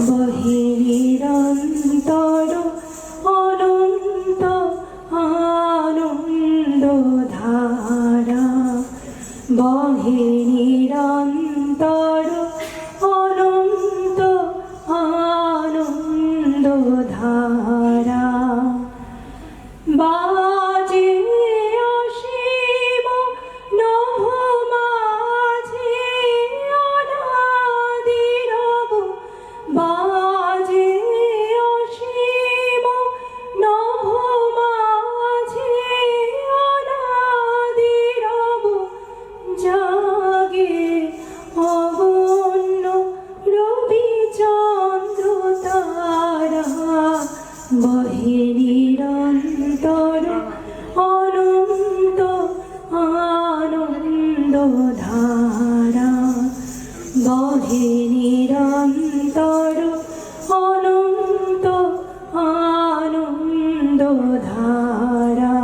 বহে নিরন্তর অনন্ত আনন্দ ধারা, বহে নিরন্তর অনন্ত আনন্দ ধারা। বাজে অসীম নভ মাঝে অনাদিরব, বাজে অসীম নভ মাঝে অনাদিরব, জাগে অবন্য রবি চন্দ্র তারা, বহে নিরন্তর অনন্ত আনন্দ ধারা, বহে নিরন্তর অনন্ত আনন্দ ধারা।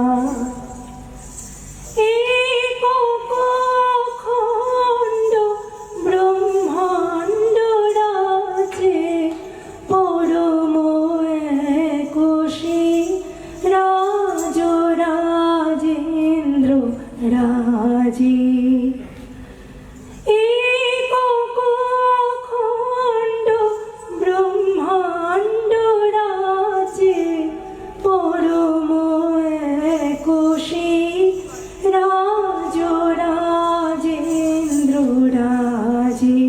একখণ্ড ব্রহ্মাণ্ড রাজে পরম একুশে রাজ রাজেন্দ্র রাজে। একখণ্ড ব্রহ্মাণ্ড রাজে পরম একুশে রাজ রাজেন্দ্র রাজে।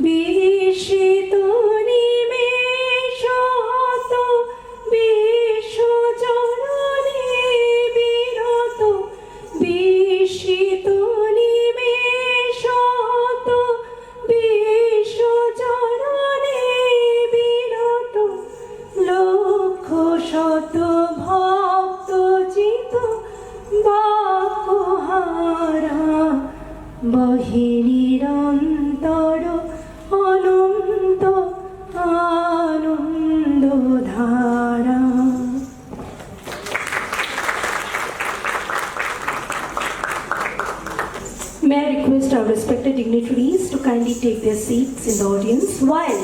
বিস্মিত নিমেষ হত বিশ্বচরণে বিরত, বিস্মিত নিমেষ হত বিশ্বচরণে বিরত, লক্ষ শত ভক্ত চিত বাকহারা, বহে নিরন্তর অনন্ত আনন্দ ধারা। May I request our respected dignitaries to kindly take their seats in the audience while